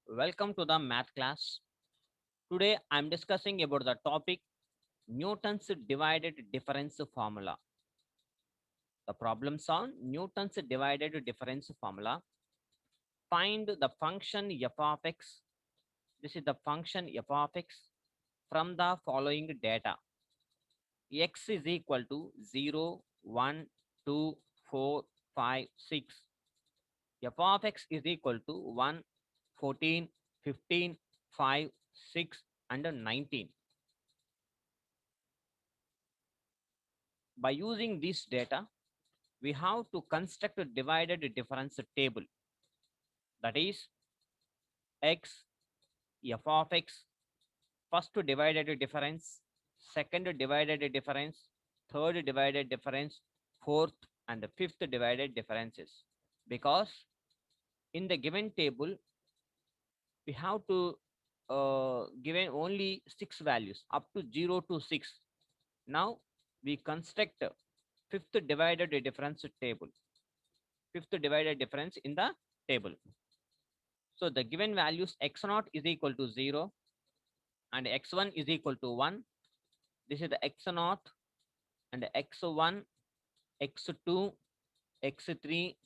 Welcome to the math class. Today I am discussing about the topic Newton's divided difference formula. The problems on Newton's divided difference formula. Find the function f of x. This is the function f of x from the following data. X is equal to 0, 1, 2, 4, 5, 6. F of x is equal to 1, 14, 15, 5, 6 and 19. By using this data, we have to construct a divided difference table. That is x, f of x, first divided difference, second divided difference, third divided difference, fourth and fifth divided differences. Because in the given table, we have to given only 6 values up to 0 to 6. Now we construct a fifth divided difference table. Fifth divided difference in the table. So the given values x0 is equal to 0 and x1 is equal to 1. This is the x0 and x1, x2, x3,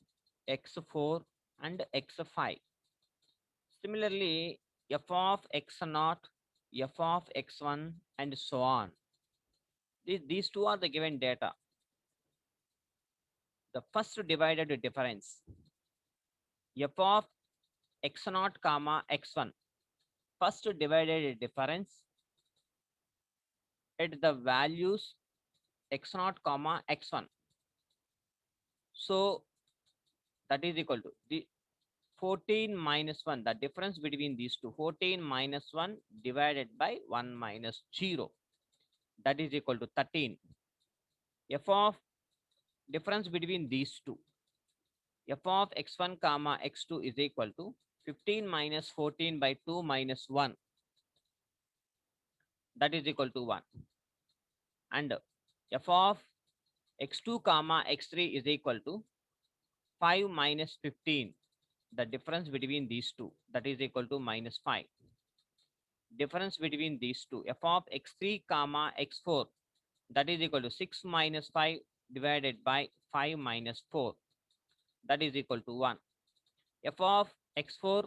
x4 and x5. Similarly, f of x0, f of x1 and so on. These two are the given data. The first divided difference f of x0 comma x1, first divided difference at the values x0 comma x1. So that is equal to the 14 minus 1, the difference between these two, 14 minus 1 divided by 1 minus 0, that is equal to 13. F of difference between these two, f of x1 comma x2 is equal to 15 minus 14 by 2 minus 1, that is equal to 1. And f of x2 comma x3 is equal to 5 minus 15, the difference between these two, that is equal to minus 5. Difference between these two, f of x3 comma x4, that is equal to 6 minus 5 divided by 5 minus 4, that is equal to 1. F of x4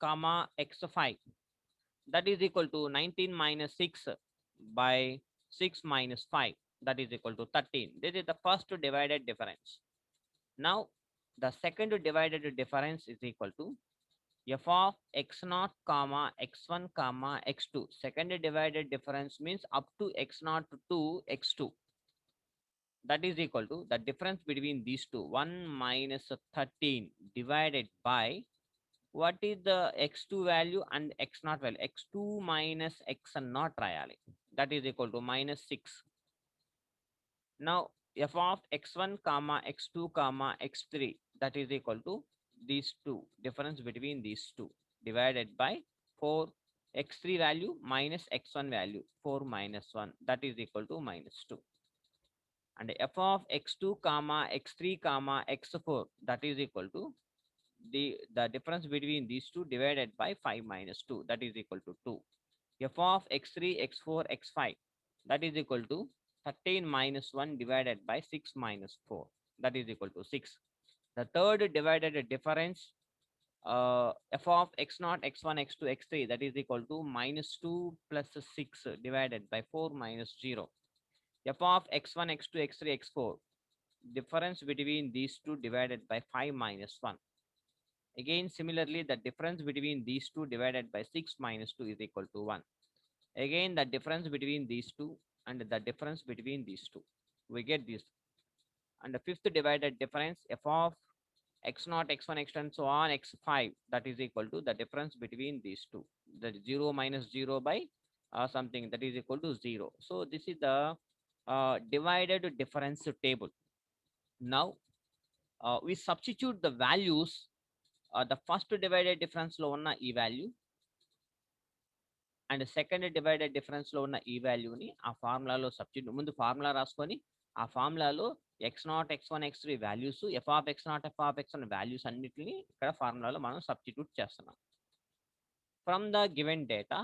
comma x5, that is equal to 19 minus 6 by 6 minus 5, that is equal to 13. This is the first divided difference. Now the second divided difference is equal to f of x0 comma x1 comma x2. Second divided difference means up to x0 to x2, that is equal to the difference between these two, 1 minus 13 divided by what is the x2 value and x0 value, x2 minus x0 trial, that is equal to minus 6. Now f of x1 comma x2 comma x3, that is equal to these two, difference between these two, divided by 4, x3 value minus x1 value, 4 minus 1, that is equal to minus 2. And f of x2 comma x3 comma x4, that is equal to the difference between these two divided by 5 minus 2, that is equal to 2. F of x3 x4 x5, that is equal to 13 minus 1 divided by 6 minus 4, that is equal to 6. The third divided difference, f of x0 x1 x2 x3, that is equal to minus 2 plus 6 divided by 4 minus 0. F of x1 x2 x3 x4, difference between these two divided by 5 minus 1. Again, similarly, the difference between these two divided by 6 minus 2 is equal to 1. Again, the difference between these two and the difference between these two, we get this. And the fifth divided difference, f of x0 x1 x2 and so on x5, that is equal to the difference between these two, the 0 minus 0 by something, that is equal to 0. So this is the divided difference table. Now we substitute the values, the first divided difference లో ఉన్న ఈ value and second divided difference లో ఉన్న ఈ వాల్యూని ఆ ఫార్ములాలో substitute, ముందు formula రాసుకొని ఆ ఫార్ములాలో x0 x1 x3 values, f of x0 f of x1 values అన్నిటిని ఇక్కడ ఫార్ములాలో మనం సబ్స్టిట్యూట్ చేస్తున్నాం. From the given data,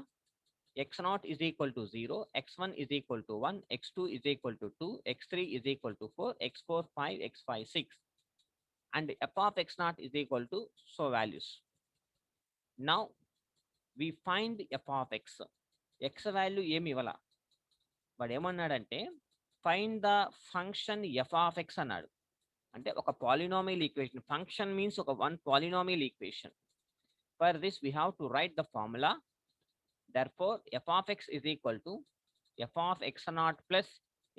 x0 is equal to 0, x1 is equal to 1, x2 is equal to 2, x3 is equal to 4, x4 5, x5 6, and f of x0 is equal to so values. Now we find f of x value ఏమి ఇవ్వాల, వాడు ఏమన్నాడంటే find the function F of X అన్నాడు. అంటే ఒక polynomial equation, function means ఒక one polynomial equation. For this we have to right the formula. Therefore, f of x is equal to f of x naught plus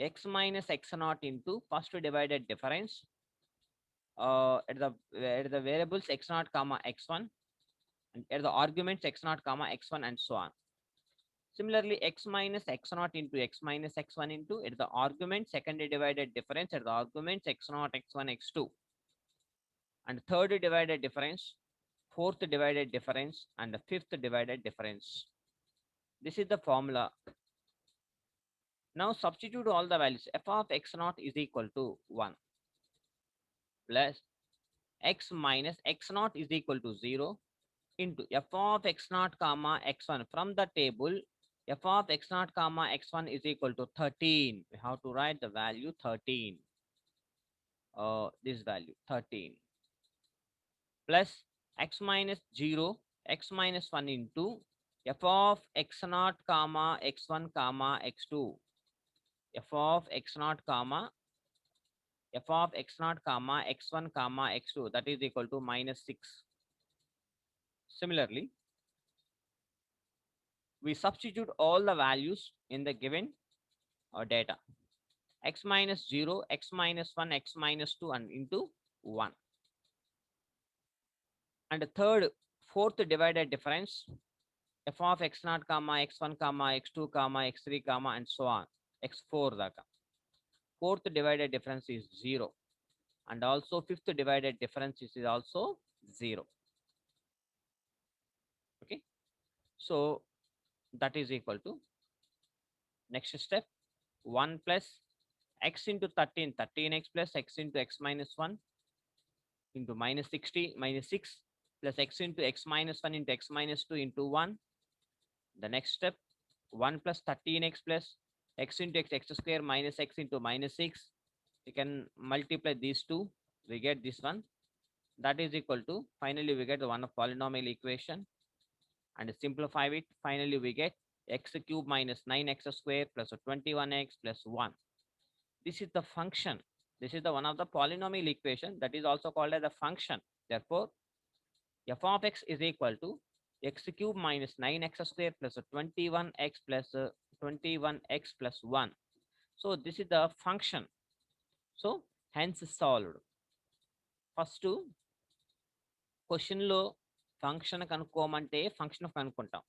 x minus x naught into first divided difference at the variables x naught comma x1 and at the arguments x naught comma x1 and so on. Similarly, x minus x naught into x minus x1 into at the argument second divided difference at the arguments x naught x1 x2 and third divided difference, fourth divided difference and the fifth divided difference. This is the formula. Now substitute all the values. F of x naught is equal to 1 plus x minus x naught is equal to 0 into f of x naught comma x1. From the table, f of x naught comma x1 is equal to 13. We have to write the value 13. This value 13 plus x minus 0, x minus 1 into f of x naught comma x1 comma x2. F of x naught comma x1 comma x2, that is equal to minus 6. Similarly, we substitute all the values in the given data. X minus 0, x minus 1, x minus 2 and into 1. And the third, fourth divided difference, f of x naught comma x1 comma x2 comma x3 comma and so on, x4 daka. Fourth divided difference is 0 and also fifth divided difference is also 0. Okay, so that is equal to, next step, 1 plus x into 13, 13x plus x into x minus 1 into minus 60 minus 6 plus x into x minus 1 into x minus 2 into 1. The next step, 1 plus 13x plus x into x square minus x into minus 6. We can multiply these two, we get this one. That is equal to, finally we get the one of polynomial equation and simplify it. Finally we get x cube minus 9x square plus 21x plus 1. This is the function. This is the one of the polynomial equation that is also called as a function. Therefore, f of x is equal to x cube minus 9x square plus 21x plus 21x plus 1. So this is the function. So hence solved. First question లో function కనుక్కోమంటే function కనుక్కుంటాం,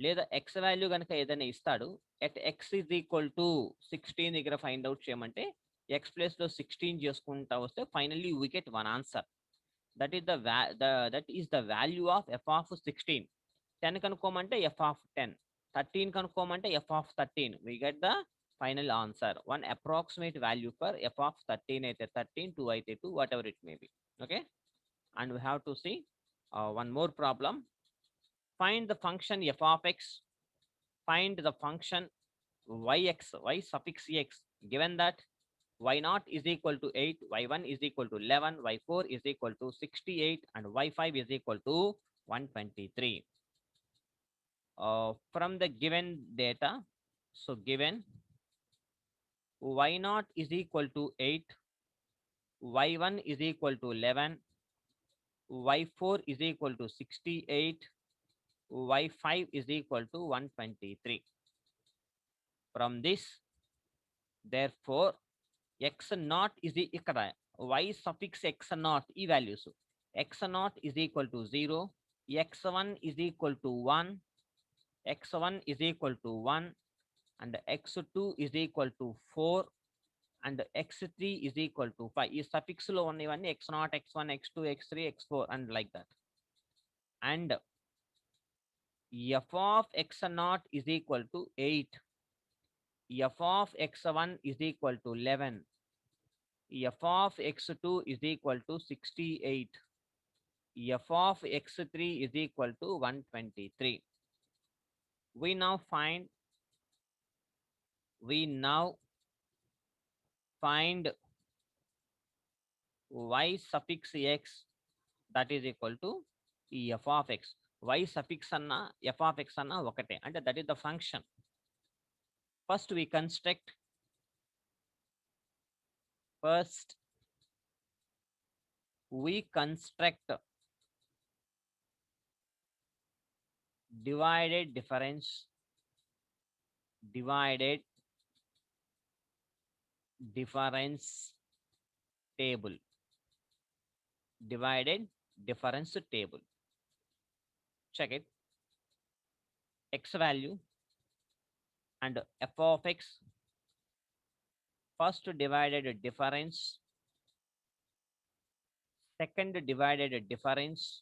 లేదా x value కనుక ఏదైనా ఇస్తాడు, at x is equal to 16 దగ్గర find out చేయమంటే x place లో 16 చేసుకుంటా వస్తే finally we get one answer. That is the value of f of 16. 10 కనుక్కోమంటే ఎఫ్ ఆఫ్ 10, 13 కనుక్కోమంటే f of 13. We get the final answer. One approximate value for f of 13 అయితే 13, 2 అయితే 2, what ever it may be. Okay, and we have to see one more problem. Find the function f of x, find the function yx, y suffix x, given that y0 is equal to 8, y1 is equal to 11, y4 is equal to 68 and y5 is equal to 123. From the given data, so given y0 is equal to 8, y1 is equal to 11, y4 is equal to 68, y5 is equal to 123. From this, therefore, x naught is ikkada y suffix x naught ఈ values, x naught is equal to 0, x1 is equal to 1, x1 is equal to 1 and x2 is equal to 4 and x3 is equal to 5. ఈ suffix లో ఉన్నవన్నీ x0, x1, x2, x3, x4 and like that. And f of x0 is equal to 8, f of x1 is equal to 11, f of x2 is equal to 68, f of x3 is equal to 123. We now find we now find y suffix x that is equal to f of x. Y suffix anna f of x anna ఒకటే అంటే that is the function. First we construct first we construct divided difference table, divided difference table. Check it. X value and f of x, first divided difference, second divided difference,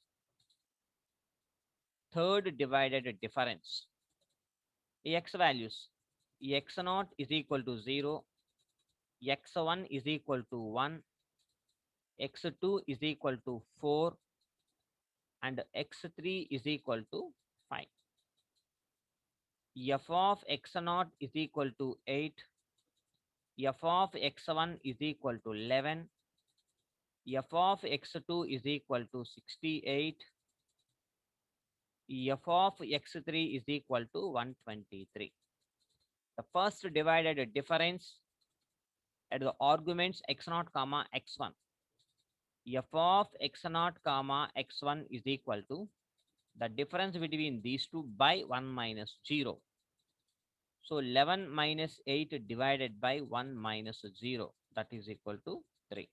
third divided difference. X values, x0 is equal to 0, x1 is equal to 1, x2 is equal to 4, and x3 is equal to 5. F of x0 is equal to 8, f of x1 is equal to 11, f of x2 is equal to 68, f of x3 is equal to 123. The first divided difference at the arguments x0 comma x1. F of x0 comma x1 is equal to the difference between these two by 1 minus 0. So 11 minus 8 divided by 1 minus 0, that is equal to 3.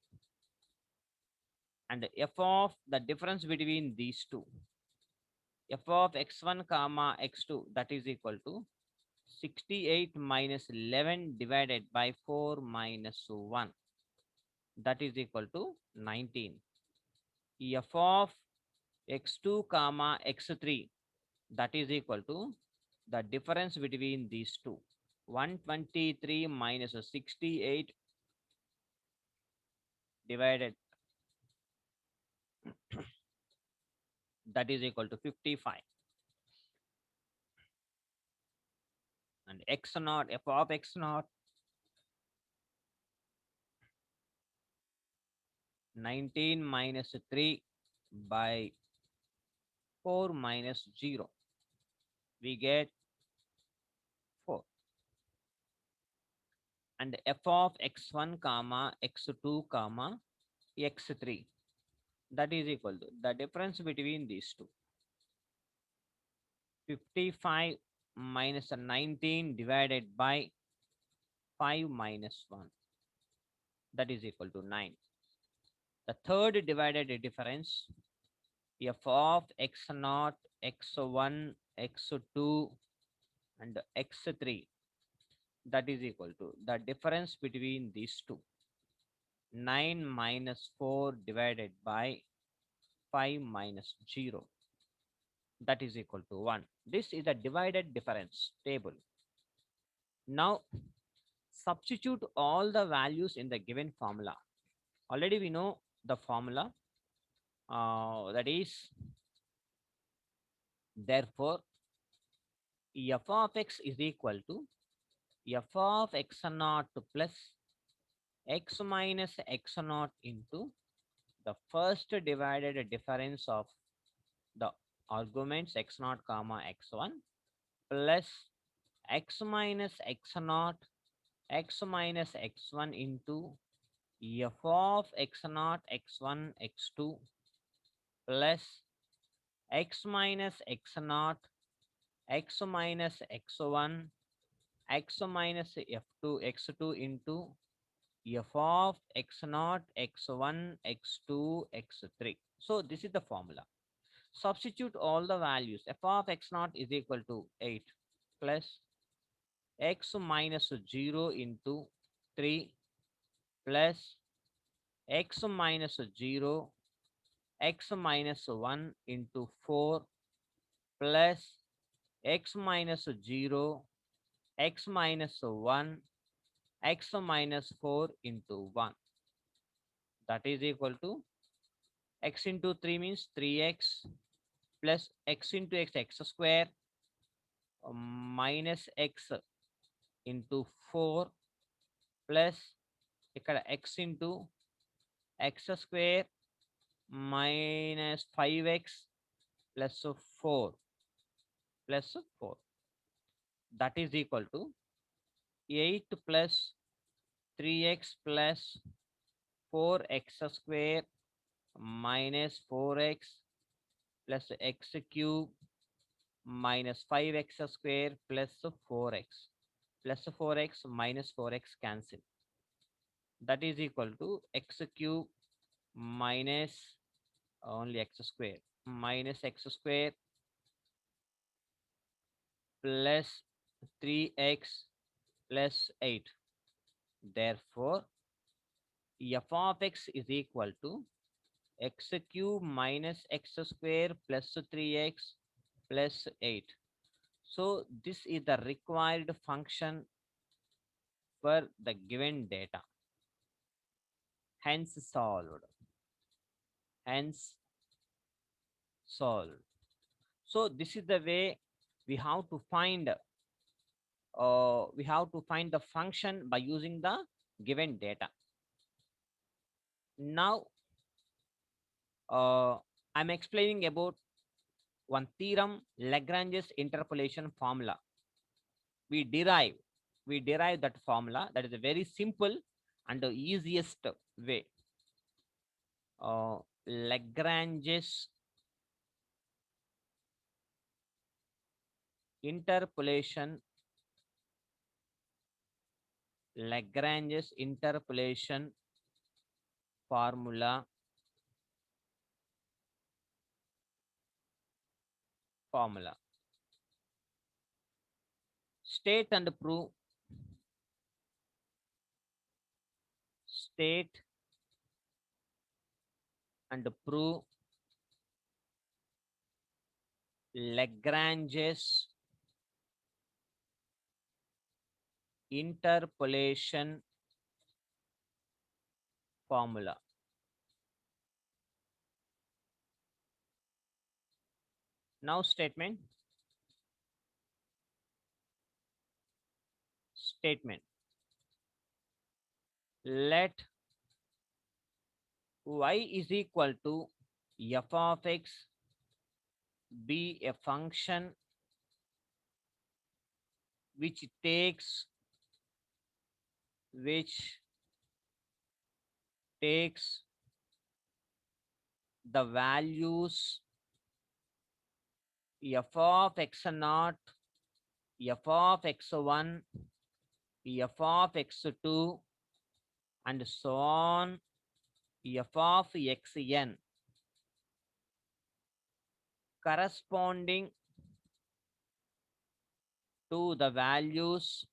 And f of the difference between these two, f of x1 comma x2, that is equal to 68 minus 11 divided by 4 minus 1, that is equal to 19. F of x2 comma x3, that is equal to the difference between these two, 123 minus 68 divided that is equal to 55. And x0, f of x0, 19 minus 3 by 4 minus 0, we get 4. And f of x1 comma x2 comma x3, that is equal to the difference between these two, 55 minus 19 divided by 5 minus 1, that is equal to 9. The third divided difference, f of x0, x1, x2, and x3, that is equal to the difference between these two, 9 minus 4 divided by 5 minus 0, that is equal to 1. This is a divided difference table. Now substitute all the values in the given formula. Already we know the formula, that is, therefore f of x is equal to f of x0 plus x minus x0 into the first divided difference of the arguments x0 comma x1 plus x minus x0 x minus x1 into f of x0 x1 x2 plus x minus x0 x minus x1 x minus f2 x2 into f of x0 x1 x2 x3. So this is the formula. Substitute all the values. F of x0 is equal to 8 plus x minus 0 into 3 plus x minus 0 x minus 1 into 4 plus x minus 0 x minus 1 x minus 4 into 1, that is equal to x into 3 means 3x plus x into x square minus x into 4 plus ఇక్కడ x into x square minus 5x plus 4 plus 4 that is equal to 8 plus 3x plus 4x square minus 4x plus x cube minus 5x square plus 4x plus 4x minus 4x cancel. That is equal to x cube minus only x square minus x square plus 3x plus 8. Therefore, f of x is equal to x cube minus x square plus 3x plus 8. So this is the required function for the given data. Hence solved. Hence solved. So this is the way we have to find the function by using the given data. Now I'm explaining about one theorem, Lagrange's interpolation formula. We derive that formula. That is a very simple and the easiest way. Lagrange's interpolation formula state and prove Lagrange's interpolation formula. Now statement. Let y is equal to f of x be a function which takes the values f of x naught, f of x1, f of x2 and so on, f of xn corresponding to the values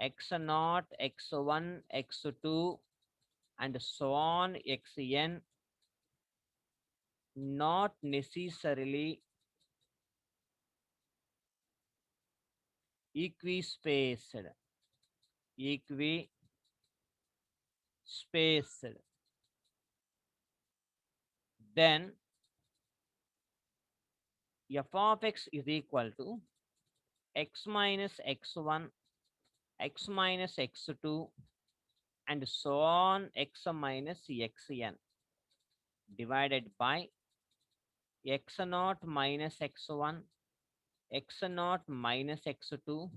x0, x1, x2 and so on xn, not necessarily equispaced. Then f of x is equal to x minus x1, x minus x2 and so on x minus xn divided by x0 minus x1, x0 minus x2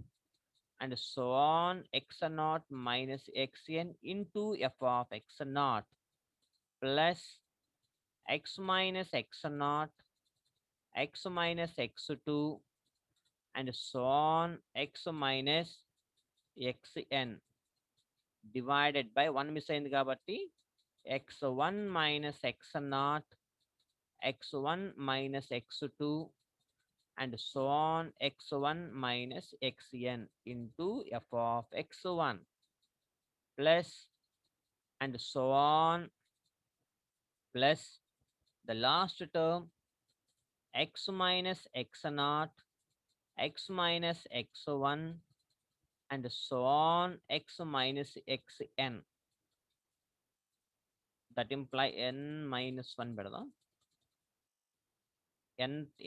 and so on x0 minus xn into f of x0 plus x minus x0, x minus x2 and so on x minus xn divided by 1 miss అయింది కాబట్టి x1 minus x0, x1 minus x2 and so on x1 minus xn into f of x1 plus and so on plus the last term x minus x0, x minus x1 and so on x minus xn. That imply n minus 1 పెడదాం.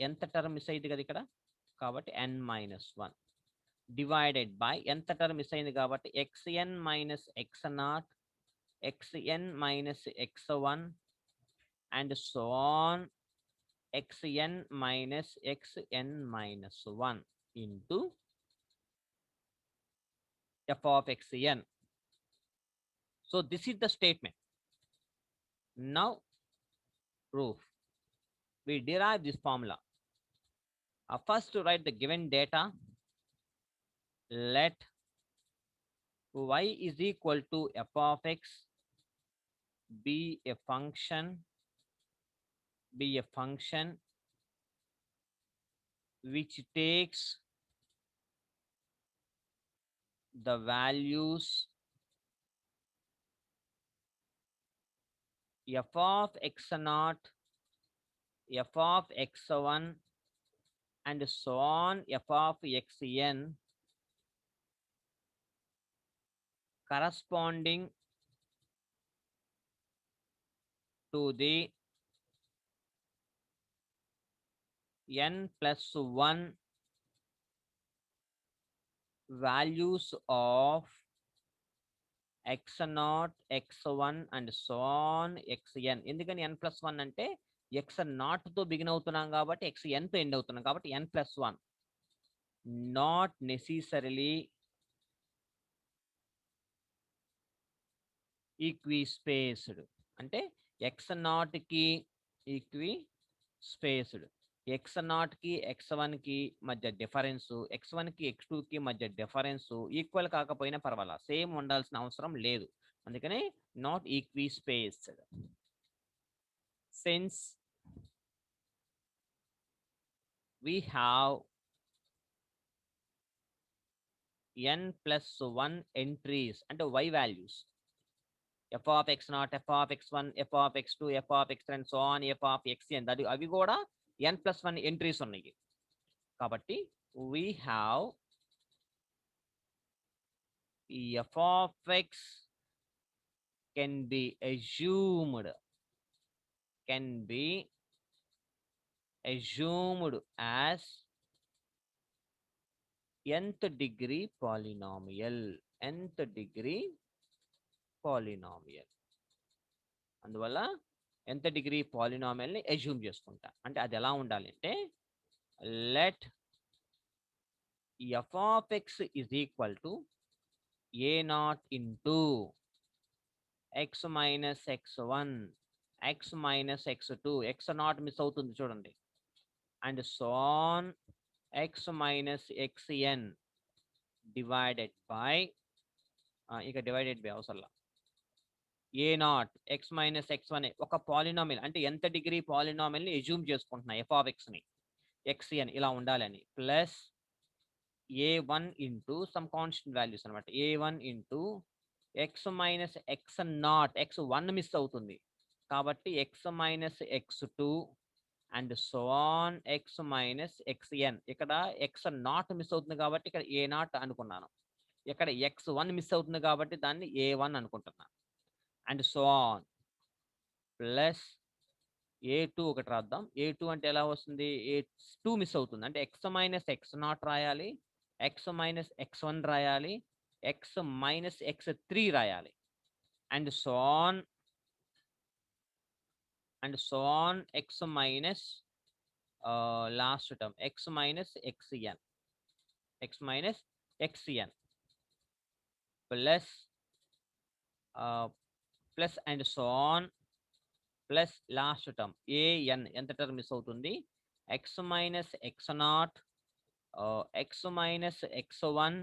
ఎంత term miss అయింది కదా ఇక్కడ, కాబట్టి n minus 1 divided by ఎంత term miss అయింది కాబట్టి xn minus x0, xn minus x1 and so on xn minus xn minus 1 into f of xn. So this is the statement. Now proof. We derive this formula. First to write the given data. Let y is equal to f of x be a function which takes the values f of x0, f of x1 and so on f of xn corresponding to the n plus 1 values of x0, x1 and so on xn. ఎందుకని n plus 1 అంటే x0 తో begin అవుతున్నాం కాబట్టి xn తో end అవుతున్నాం కాబట్టి n plus 1 not necessarily ఈక్విస్పేస్డ్. అంటే x0 కి ఈక్వి స్పేస్డ్, x0 కి x1 కి మధ్య డిఫరెన్స్, x1 కి x2 కి మధ్య డిఫరెన్స్ ఈక్వల్ కాకపోయినా పర్వాలా, సేమ్ ఉండాల్సిన అవసరం లేదు. అందుకనే not equi spaced. Since we have n plus 1 entries అంటే y values f of x0, f of x1, f of x2, f of x3 and so on f of xn, అది అవి కూడా n plus 1 ఎంట్రీస్ ఉన్నాయి. కాబట్టి we have f of x can be assumed as nth degree polynomial. అందువల్ల nth degree polynomial ని assume చేసుకుంటా. అంటే అది ఎలా ఉండాలి అంటే let f of x is equal to a0 into x minus x1, x minus x2, x0 miss అవుతుంది చూడండి, and so on x minus xn divided by ఇక డివైడెడ్ బై అవసరంలా a0 x minus x1 ఒక polynomial అంటే ఎంత degree polynomial ని assume చేసుకుంటున్నా f of x ని xn ఇలా ఉండాలని, plus a1 into some constant values అనమాట, a1 into x minus x0, x1 miss అవుతుంది కాబట్టి x minus x2 and so on x minus xn. ఇక్కడ x0 మిస్ అవుతుంది కాబట్టి ఇక్కడ a0 అనుకున్నాను, ఇక్కడ x1 మిస్ అవుతుంది కాబట్టి దాన్ని a1 అనుకుంటున్నాను, and so on plus a2 ఒకటి రాద్దాం. a2 అంటే ఎలా వస్తుంది, a2 మిస్ అవుతుంది అంటే x మైనస్ x0 రాయాలి, x మైనస్ x1 రాయాలి, x మైనస్ x3 రాయాలి, and so on x minus last term x minus xn plus and so on plus last term an, ఎంత టర్మ్ మిస్ అవుతుంది, x minus x0, x minus x1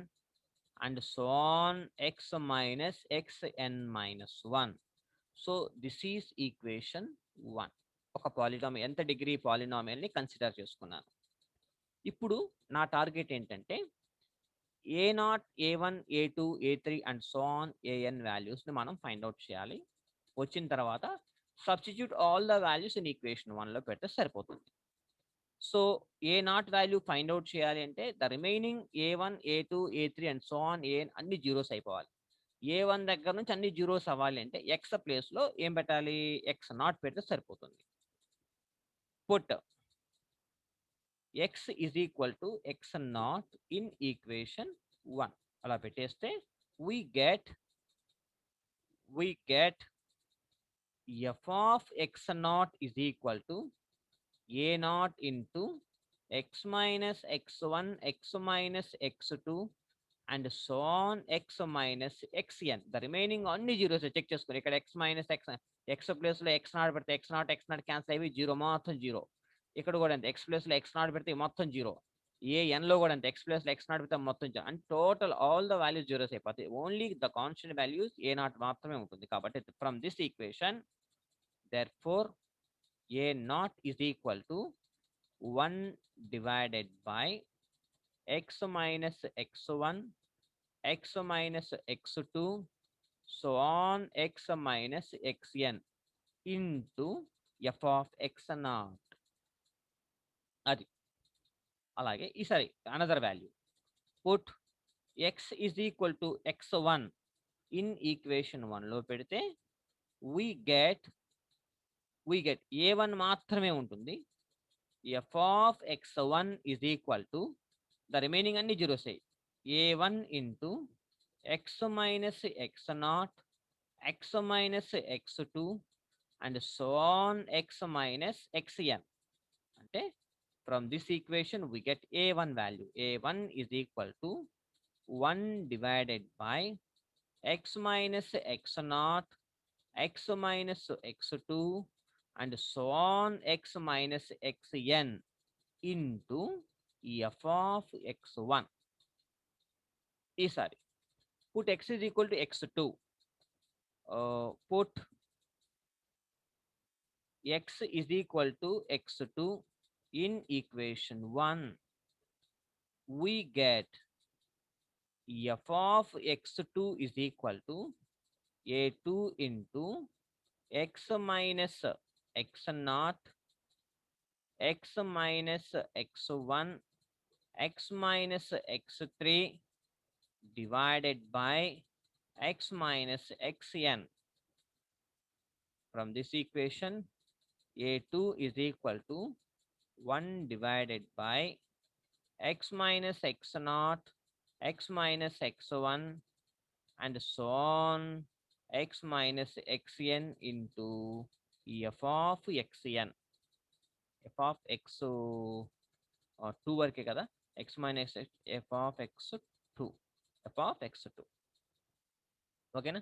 and so on x minus xn minus 1. So this is equation 1. ఒక polynomial ఎంత degree polynomial ని consider చేసుకున్నాను. ఇప్పుడు నా target ఏంటంటే a0, a1, a2, a3 and so on an values ని మనం find out చేయాలి. వచ్చిన తర్వాత substitute all the values in equation 1 లో పెడితే సరిపోతుంది. So A not value find out చేయాలి అంటే the remaining A1 A2 A3 and so on a అన్ని జీరోస్ అయిపోవాలి. A1 దగ్గర నుంచి అన్ని జీరోస్ అవ్వాలి అంటే ఎక్స్ ప్లేస్ లో ఏం పెట్టాలి, ఎక్స్ నాట్ పెడితే సరిపోతుంది. Put x is equal to x naught in equation 1 అలా పెట్టేస్తే we get f of x naught is equal to a naught into x minus x1 x minus x2 and so on x minus xn. The remaining అన్ని zeros check చేసుకుని ఇక్కడ x minus x place లో x naught పెడితే x naught cancel అయ్యి zero మొత్తం zero. ఇక్కడ కూడా అంతే x ప్లేస్ లో x నాట్ పెడితే మొత్తం జీరో. ఏ ఎన్ లో కూడా అంతే x ప్లేస్ లో x నాట్ పెడితే మొత్తం zero. And total all the values zeros అయిపోతాయి. Only the constant values a naught మాత్రమే ఉంటుంది. కాబట్టి from this equation therefore a naught is equal to 1 divided by x minus x1 x minus x2 so on x minus xn into f of x naught. అది అలాగే ఈసారి another value put x is equal to x1 in equation 1 లో పెడితే we get a1 మాత్రమే ఉంటుంది. f of x1 is equal to the remaining అన్ని zeros a1 into x minus x naught x minus x2 and so on x minus xn. అంటే from this equation we get a1 value. a1 is equal to 1 divided by x minus x naught x minus x2 and so on x minus xn into f of x1. ఈసారి put x is equal to x2. Put x is equal to x2 in equation 1. We get f of x2 is equal to a2 into x minus x naught x minus x1 x minus x3 divided by x minus xn. From this equation a2 is equal to 1 divided by x minus x naught x minus x1 and so on x minus xn into f of xn. f of x2 వరకే కదా, x minus f of x2 f of x2. ఓకేనా?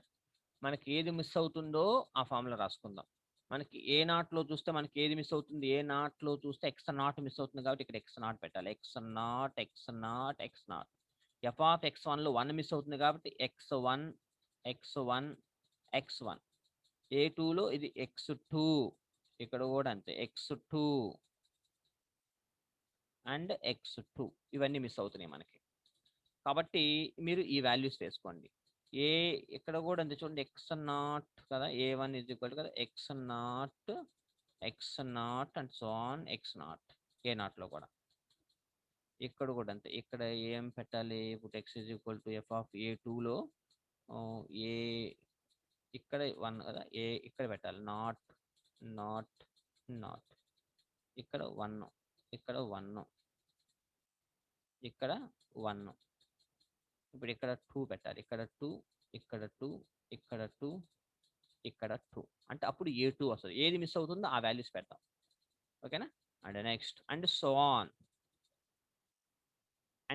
మనకి ఏది miss అవుతుందో ఆ formula రాసుకుందాం. మనకి ఏ నాట్లో చూస్తే మనకి ఏది మిస్ అవుతుంది, ఏ నాట్లో చూస్తే ఎక్స్ నాట్ మిస్ అవుతుంది కాబట్టి ఇక్కడ ఎక్స్ నాట్ పెట్టాలి. X naught x naught x naught. F of x1లో 1 మిస్ అవుతుంది కాబట్టి x1 x1 x1. a2లో ఇది x2, ఇక్కడ కూడా అంతే x2 అండ్ x2. ఇవన్నీ మిస్ అవుతున్నాయి మనకి. కాబట్టి మీరు ఈ వాల్యూస్ వేసుకోండి. ఏ ఇక్కడ కూడా అంతే చూడండి, ఎక్స్ నాట్ కదా, a1 ఇజ్ ఈక్వల్ కదా x naught and so on x naught. A నాట్లో కూడా ఇక్కడ కూడా అంతే. ఇక్కడ ఏం పెట్టాలి, ఇప్పుడు x is equal to f of a2లో ఏ ఇక్కడ 1 కదా, ఏ ఇక్కడ పెట్టాలి నాట్ నాట్ నాట్. ఇక్కడ 1 ఇక్కడ 1 ఇక్కడ 1. ఇప్పుడు ఇక్కడ 2 పెట్టాలి. ఇక్కడ 2 ఇక్కడ 2 ఇక్కడ 2 ఇక్కడ 2. అంటే అప్పుడు a2 వస్తుంది. ఏది మిస్ అవుతుందో ఆ వాల్యూస్ పెడతాం. ఓకేనా? And next and so on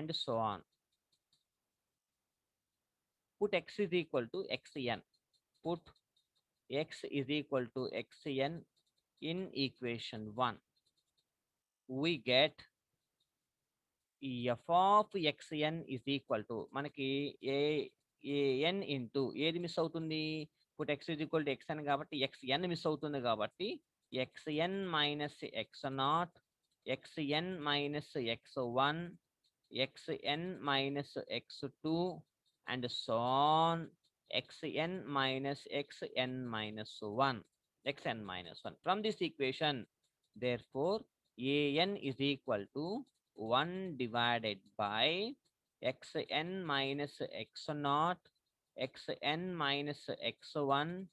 and so on. put x is equal to xn. Put x is equal to xn in equation 1. We get f of xn is equal to మనకి an into ఏది miss అవుతుంది, put x is equal to xn కాబట్టి xn miss అవుతుంది కాబట్టి xn minus x not xn minus x1 xn minus x2 and so on xn minus xn minus 1 xn minus 1. From this equation therefore an is equal to 1 divided by xn minus x naught, xn minus x1,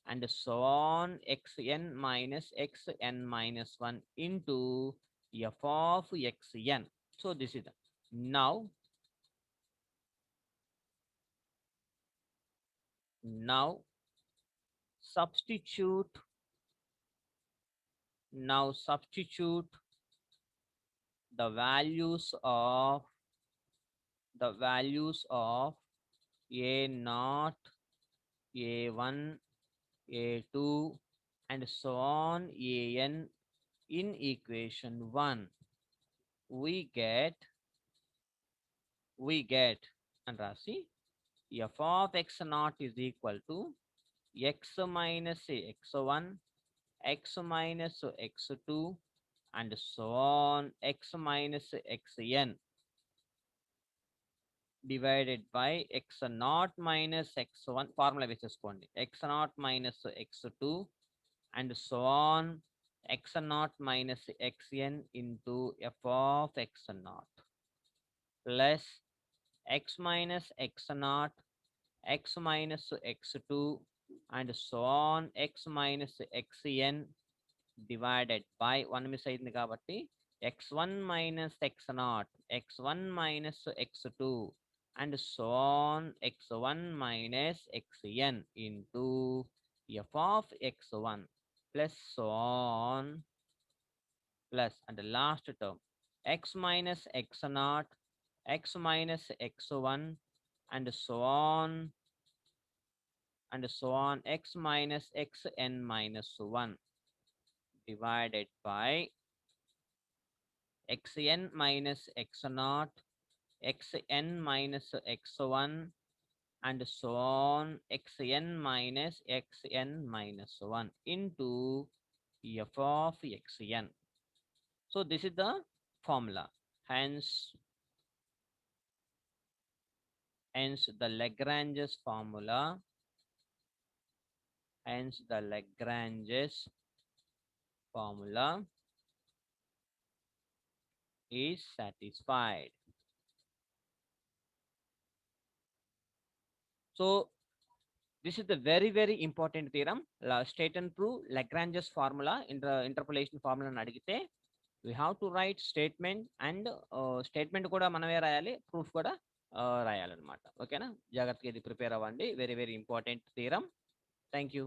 and so on xn minus xn minus 1 into f of xn. So this is now now substitute substitute the values of a naught, a1, a2, and so on an in equation 1. We get and Rasi f of x naught is equal to x minus x1, x minus x2, and so on x minus xn divided by x naught minus x1 formula వేసేసుకోండి x naught minus x2 and so on x naught minus xn into f of x naught plus x minus x naught, x minus x2, and so on x minus xn divided by 1 miss అయింది కాబట్టి x1 minus x naught, x1 minus x2, and so on x1 minus xn into f of x1 plus so on plus and the last term x minus x naught, x minus x1, and so on x minus xn minus 1 divided by xn minus x naught, xn minus x1, and so on xn minus xn minus 1 into f of xn. So this is the formula. Hence the Lagrange's formula, is satisfied. So this is the very, very important theorem. State and prove Lagrange's formula in the interpolation formula అని అడిగితే we have to write statement and statement కూడా మనమే రాయాలి, proof కూడా రాయాలన్నమాట. ఓకేనా, జాగ్రత్తగా ఇది prepare అవ్వండి. Very very important theorem. Thank you.